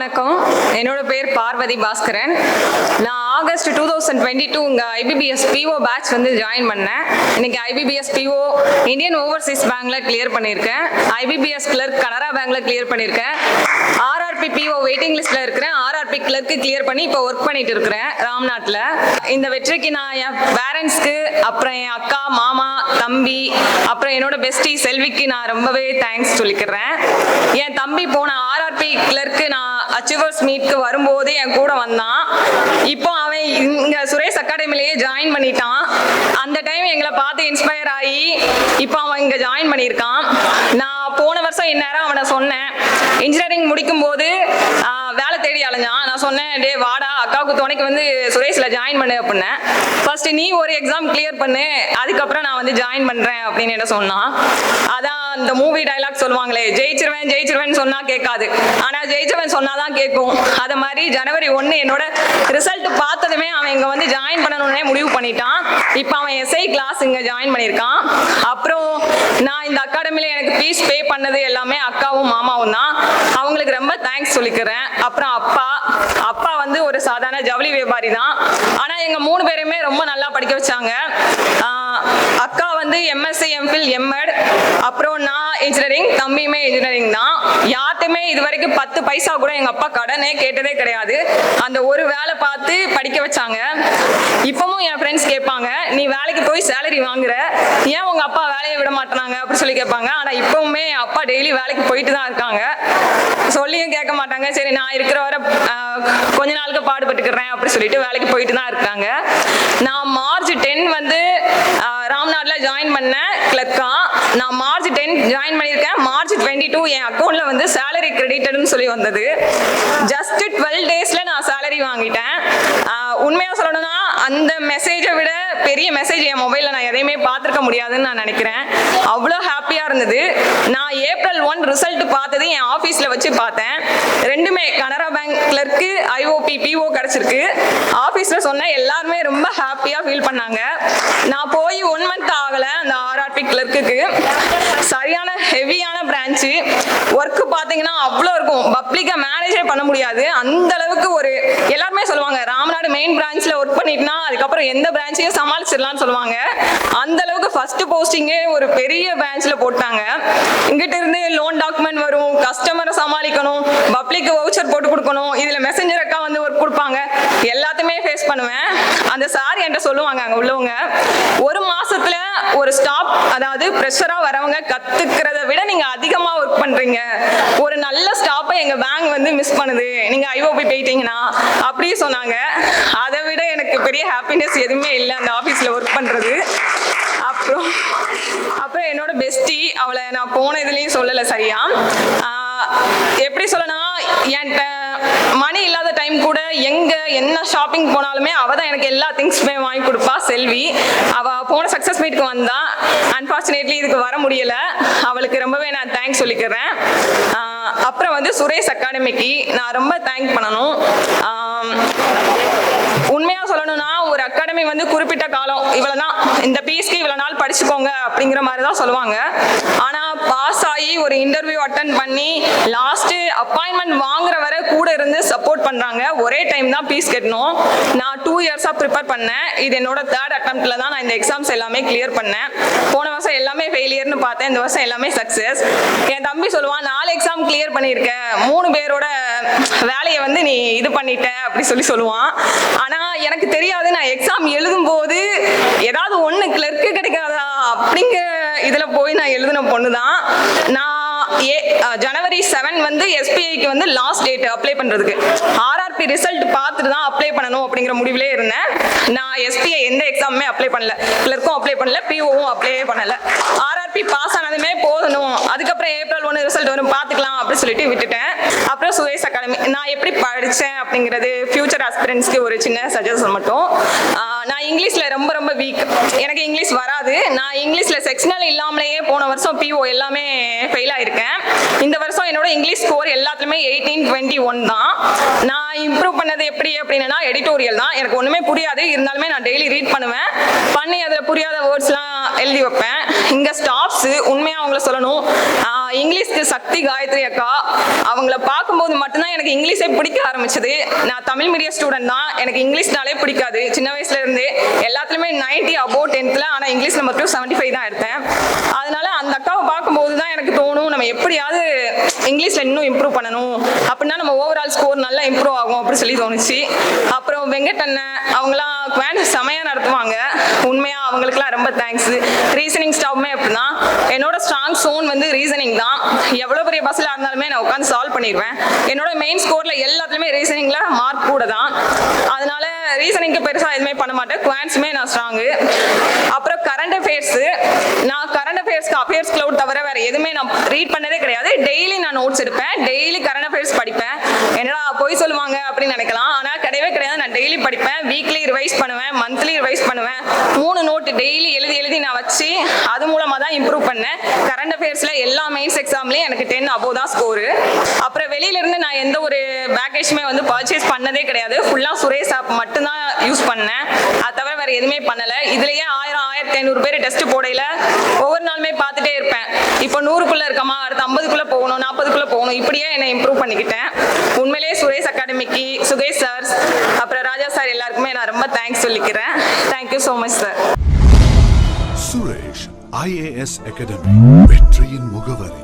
வணக்கம். என்னோட பேர் பார்வதி பாஸ்கரன். நான் ஆகஸ்ட் 2022 இங்கே ஐபிபிஎஸ் பிஓ பேட்ச் வந்து ஜாயின் பண்ணேன். இன்னைக்கு ஐபிபிஎஸ் பிஓ இந்தியன் ஓவர்சீஸ் பேங்க்ல கிளியர் பண்ணியிருக்கேன். ஐபிபிஎஸ் கிளர்க் கனரா பேங்க்ல கிளியர் பண்ணியிருக்கேன். ஆர்ஆர்பி பிஓ வெயிட்டிங் லிஸ்ட்ல இருக்கிறேன். ஆர்ஆர்பி கிளர்க்கு கிளியர் பண்ணி இப்போ ஒர்க் பண்ணிட்டு இருக்கிறேன் ராம்நாட்டில். இந்த வெற்றிக்கு நான் என் பேரண்ட்ஸ்க்கு, அப்புறம் என் அக்கா, மாமா, தம்பி, அப்புறம் என்னோட பெஸ்டி செல்விக்கு நான் ரொம்பவே தேங்க்ஸ் சொல்லிக்கிறேன். என் தம்பி போன ஆர்ஆர்பி கிளர்க்கு நான் அச்சீவர்ஸ் மீட்க்கு வரும்போதே என் கூட வந்தான். இப்போ அவன் இங்க சுரேஷ் அகாடமிலேயே ஜாயின் பண்ணிட்டான். அந்த டைம் எங்களை பார்த்து இன்ஸ்பயர் ஆகி இப்போ அவன் இங்க ஜாயின் பண்ணியிருக்கான். நான் போன வருஷம் இந்நேரம் அவனை சொன்னேன், இன்ஜினியரிங் முடிக்கும் போது வேலை தேடி அலைஞ்சான். நான் சொன்னேன், டே வாடா அக்காவுக்கு துணைக்கு வந்து சுரேஷ்ல ஜாயின் பண்ணு அப்படின்னேன். ஃபர்ஸ்ட் நீ ஒரு எக்ஸாம் கிளியர் பண்ணு, அதுக்கப்புறம் நான் வந்து ஜாயின் பண்றேன் அப்படின்னு என்ன சொன்னான். அதான் அந்த மூவி டைலாக் சொல்லுவாங்களே, ஜெயிச்சிருவேன் ஜெயிச்சிருவேன் சொன்னா கேட்காது, ஆனா ஜெயிச்சவன் சொன்னாதான் கேட்கும். அது மாதிரி ஜனவரி 1 என்னோட ரிசல்ட் பார்த்ததுமே அவன் இங்க வந்து ஜாயின் பண்ணணும்னே முடிவு பண்ணிட்டான். இப்போ அவன் எஸ்ஐ கிளாஸ் இங்க ஜாயின் பண்ணியிருக்கான். அப்புறம் நான் இந்த அகாடமில எனக்கு ஃபீஸ் பே பண்ணது எல்லாமே அக்காவும் மாமாவும் தான். அவங்களுக்கு ரொம்ப தேங்க்ஸ் சொல்லிக்கிறேன். அப்புறம் அப்பா வந்து ஒரு சாதாரண ஜவுளி வியாபாரி தான். ஆனா எங்க 3 பேருமே ரொம்ப நல்லா படிக்க வச்சாங்க. அக்கா வந்து எம்எஸ்சி, எம்ஃபில், எம்எட், அப்புறம் நான் இன்ஜினியரிங், தம்பியுமே இன்ஜினியரிங் தான். யார்ட்டுமே இது வரைக்கும் 10 பைசா கூட எங்க அப்பா கடனே கேட்டதே கிடையாது. அந்த ஒரு வேலை பார்த்து படிக்க வச்சாங்க. இப்பவும் என் ஃப்ரெண்ட்ஸ் கேட்பாங்க, நீ வேலைக்கு போய் சேலரி வாங்குற, ஏன் உங்க அப்பா வேலையை விட மாட்டாங்க அப்படி சொல்லி கேட்பாங்க. ஆனா இப்பவுமே அப்பா டெய்லி வேலைக்கு போயிட்டு தான் இருக்காங்க. சொல்லியும் கேட்க மாட்டாங்க. சரி நான் இருக்கிற வரை கொஞ்ச நாளுக்கு பாடுபட்டுக்கிறேன் அப்படி சொல்லிட்டு வேலைக்கு போயிட்டு தான் இருக்காங்க. நான் மார்ச் 10 வந்து ராம்நாட்ல ஜாயின் பண்ணேன் கிளர்க்கா. நான் மார்ச் 10 ஜாயின் பண்ணியிருக்கேன். மார்ச் 22 என் அக்கௌண்ட்ல வந்து சேலரி கிரெடிட்டட்னு சொல்லி வந்தது. ஜஸ்ட் 12 டேஸ்ல நான் சேலரி வாங்கிட்டேன். உண்மையா சொல்லணும்னா அந்த மெசேஜை விட பெரிய மெசேஜ் என் மொபைல்ல நான் எதையுமே பார்த்துருக்க முடியாதுன்னு நான் நினைக்கிறேன். அவ்வளோ ஹாப்பியா இருந்தது. நான் ஏப்ரல் 1 ரிசல்ட் பார்த்தது என் ஆஃபீஸ்ல வச்சு பார்த்தேன். ரெண்டுமே Canara bank clerk, IOB PO கிடைச்சிருக்கு. ஆஃபீஸ்ல சொன்ன எல்லாருமே ரொம்ப ஹாப்பியா ஃபீல் பண்ணாங்க. நான் போய் 1 மந்த் ஆகல அந்த ஆர்ஆர்பி கிளர்க்குக்கு. சரியான ஹெவியான பிரான்ச்சு. ஒர்க் பார்த்தீங்கன்னா அவ்வளோ இருக்கும், பப்ளிக்கா மேனேஜே பண்ண முடியாது. அந்த அளவுக்கு ஒரு எல்லாருமே சொல்லுவாங்க, ராம்நாடு மெயின் பிரான்ச்ல ஒர்க் பண்ணிட்டுனா அதுக்கப்புறம் எந்த பிரான்ச்சையும் சமாளிச்சிடலாம்னு சொல்லுவாங்க. அந்த அளவுக்கு ஃபர்ஸ்ட் போஸ்டிங்கே ஒரு பெரிய பிரான்ச்ல போட்டாங்க. இங்கிட்ட இருந்து லோன் டாக்குமெண்ட் வரும், கஸ்டமரை சமாளிக்கணும், பப்ளிக் வவுச்சர் போட்டு கொடுக்கணும், இதுல மெசஞ்சர் அக்கா வந்து ஒர்க் கொடுப்பாங்க, எல்லாத்தையுமே ஃபேஸ் பண்ணுவேன். அந்த சார் என்கிட்ட சொல்லுவாங்க, அங்க உள்ளவங்க, ஒரு மாசத்துல ஒரு ஸ்டாப், அதாவது ப்ரெஷரா வரவங்க கத்துக்கிறத விட நீங்க அதிகமா ஒர்க் பண்றீங்க. ஒரு நல்ல ஸ்டாப்பை எங்க பேங்க் வந்து மிஸ் பண்ணுது நீங்க ஐஓபி போயிட்டீங்கன்னா அப்படி சொன்னாங்க. அதை விட எனக்கு பெரிய ஹாப்பினஸ் எதுவுமே இல்லை அந்த ஆஃபீஸ்ல ஒர்க் பண்றது. அப்புறம் என்னோட பெஸ்டி, அவளை நான் போன இதுலயும் சொல்லலை சரியா. எப்படி சொல்லணும், என்கிட்ட மணி இல்லாத டைம் கூட எங்க என்ன ஷாப்பிங் போனாலுமே அவ தான் எனக்கு எல்லா திங்ஸுமே வாங்கி கொடுப்பா. செல்வி அவ போன சக்சஸ் மீட்க்கு வந்தா. அன்பார்ச்சுனேட்லி இதுக்கு வர முடியல. அவளுக்கு ரொம்பவே நான் தேங்க்ஸ் சொல்லிக்கிறேன். அப்புறம் வந்து சுரேஷ் அகாடமிக்கு நான் ரொம்ப தேங்க் பண்ணணும். உண்மையா சொல்லணும்னா ஒரு அகாடமி வந்து குறிப்பிட்ட காலம் இவ்வளவுதான், இந்த பீஸ்க்கு இவ்வளவு நாள் படிச்சுக்கோங்க அப்படிங்கிற மாதிரி தான் சொல்லுவாங்க. ஆனா பாஸ் ஆகி ஒரு இன்டர்வியூ அட்டென்ட் பண்ணி லாஸ்ட் அப்பாயின்மெண்ட் வாங்குற வரை கூட இருந்து சப்போர்ட் பண்றாங்க. ஒரே டைம் தான் பீஸ் கட்டணும். நான் 2 இயர்ஸா ப்ரிப்பேர் பண்ணேன். இது என்னோட 3rd அட்டெம்ப்ட்ல தான் நான் இந்த எக்ஸாம்ஸ் எல்லாமே கிளியர் பண்ணேன். போன வருஷம் எல்லாமே ஃபெயிலியர்னு பார்த்தேன், இந்த வருஷம் எல்லாமே சக்சஸ். என் தம்பி சொல்லுவான், 4 எக்ஸாம் கிளியர் பண்ணியிருக்க, 3 பேரோட வேலையை வந்து நீ இது பண்ணிட்ட அப்படி சொல்லுவான். ஆனா எனக்கு தெரியாது, நான் எக்ஸாம் எழுதும் போது ஏதாவது ஒண்ணு கிளர்க்கு கிடைக்காதா அப்படிங்கிற இதுல போய் நான் எழுதின பொண்ணுதான். நான் ஜனவரி 7 வந்து எஸ்பிஐக்கு வந்து லாஸ்ட் டேட் அப்ளை பண்றதுக்கு. ஆர்ஆர்பி ரிசல்ட் பார்த்துட்டு தான் அப்ளை பண்ணணும் அப்படிங்கிற முடிவிலே இருந்தேன். நான் எஸ்பிஐ எந்த எக்ஸாமுமே அப்ளை பண்ணல, கிளர்க்கும் அப்ளை பண்ணல, பிஓவும் அப்ளை பண்ணல. ஆர்ஆர்பி பாஸ் ஆனதுமே போதணும், அதுக்கப்புறம் ஏப்ரல் 1 ரிசல்ட் வரும் பார்த்துக்கலாம் அப்படின்னு சொல்லிட்டு விட்டுட்டேன். அப்புறம் சுரேஷ் அகாடமி நான் எப்படி படித்தேன் அப்படிங்கிறது ஃபியூச்சர் ஆஸ்பிரன்ஸ்க்கு ஒரு சின்ன சஜஷன் மட்டும். நான் இங்கிலீஷ்ல ரொம்ப ரொம்ப வீக், எனக்கு இங்கிலீஷ் வராது. நான் இங்கிலீஷ்ல செக்ஷனல் இல்லாமலேயே போன வருஷம் பிஓ எல்லாமே ஃபெயில் ஆயிருக்கேன். இந்த வருஷம் என்னோட இங்கிலீஷ் ஸ்கோர் எல்லாத்துலயுமே 1821 தான். நான் இம்ப்ரூவ் பண்ணது எப்படி அப்படின்னா எடிட்டோரியல் தான். எனக்கு ஒண்ணுமே புரியாது, இருந்தாலுமே நான் டெய்லி ரீட் பண்ணுவேன், பண்ணி அதுல புரியாத வேர்ட்ஸ்லாம் எழுதி வைப்பேன். இங்க ஸ்டாஃப்ஸ் உண்மையா அவங்கள சொல்லணும், இங்கிலீஷ்க்கு சக்தி காயத்ரி அக்கா, அவங்கள பார்க்கும்போது மட்டும்தான் எனக்கு இங்கிலீஷே பிடிக்க ஆரம்பிச்சது. நான் தமிழ் மீடியம் ஸ்டூடெண்ட் தான், எனக்கு இங்கிலீஷ்னாலே பிடிக்காது. சின்ன வயசுல இருந்து எல்லாத்துலயுமே 90 அபோவ் 10th, ஆனால் இங்கிலீஷ்ல மட்டும் 75 தான் எடுத்தேன். அதனால அந்த அக்காவை பார்க்கும்போது தான் எனக்கு தோணும், நம்ம எப்படியாவது இங்கிலீஷ்ல இன்னும் இம்ப்ரூவ் பண்ணணும், அப்படின்னா நம்ம ஓவரால் ஸ்கோர் நல்லா இம்ப்ரூவ் ஆகும் அப்படின்னு சொல்லி தோணுச்சு. அப்புறம் வெங்கட் அண்ணன் அவங்களாம் குவான்ஸ் செமையா நடத்துவாங்க, உண்மையா அவங்களுக்குலாம் ரொம்ப தேங்க்ஸ். ரீசனிங் ஸ்டாஃப்மே அப்படின்னா என்னோட ஸ்ட்ராங் சோன் வந்து ரீசனிங் தான். எவ்வளோ பெரிய பஸ்ஸில் இருந்தாலுமே நான் உட்காந்து சால்வ் பண்ணிடுவேன். என்னோட மெயின் ஸ்கோரில் எல்லாத்துலேயுமே ரீசனிங்கில் மார்க் கூட தான். அதனால ரீசனிங்க்கு பெருசாக எதுவுமே பண்ண மாட்டேன். குவான்ஸுமே நான் ஸ்ட்ராங்கு. அப்புறம் கரண்ட் அஃபேர்ஸு, நான் கரண்ட் அஃபேர்ஸ்க்கு அஃபேர்ஸ் க்ளவுட் தவிர வேறு எதுவுமே நான் ரீட் பண்ணதே கிடையாது. டெய்லி நான் நோட்ஸ் எடுப்பேன், டெய்லி கரண்ட் அஃபேர்ஸ் படிப்பேன். என்னடா போய் சொல்லுவாங்க அப்படின்னு நினைக்கலாம், ஆனால் கிடையவே கிடையாது. நான் டெய்லி படிப்பேன், வீக்லி ரிவைஸ் பண்ணுவேன், மந்த்லி ரிவைஸ் பண்ணுவேன். 3 நோட்டு டெய்லி எழுதி எழுதி நான் வச்சு அது மூலமாக தான் இம்ப்ரூவ் பண்ணேன். கரண்ட் அஃபேர்ஸில் எல்லா மெயின்ஸ் எக்ஸாம்லேயும் எனக்கு 10 above தான் ஸ்கோரு. அப்புறம் வெளியிலேருந்து நான் எந்த ஒரு பேக்கேஜுமே வந்து பர்ச்சேஸ் பண்ணதே கிடையாது. ஃபுல்லாக சுரேஷ் ஆப் மட்டும்தான் யூஸ் பண்ணேன், அது தவிர வேறு எதுவுமே பண்ணலை. இதுலேயே 1000-1500 பேர் டெஸ்ட் போடையில் ஒவ்வொரு நாளுமே பார்த்துட்டே இருப்பேன். இப்போ 100க்குள்ளே இருக்கமா, அடுத்து 50க்குள்ளே போகணும், 40க்குள்ளே போகணும், இப்படியே என்னை இம்ப்ரூவ் பண்ணிக்கிட்டேன். உண்மையிலேயே சுரேஷ் அகாடமிக்கு, சுகேஷ் சார்ஸ், அப்புறம் ராஜா சார் எல்லாருக்குமே நான் ரொம்ப தேங்க்ஸ் சொல்லிக்கிறேன். Thank you so much sir. Suresh IAS academy, வெற்றியின் முகவரி.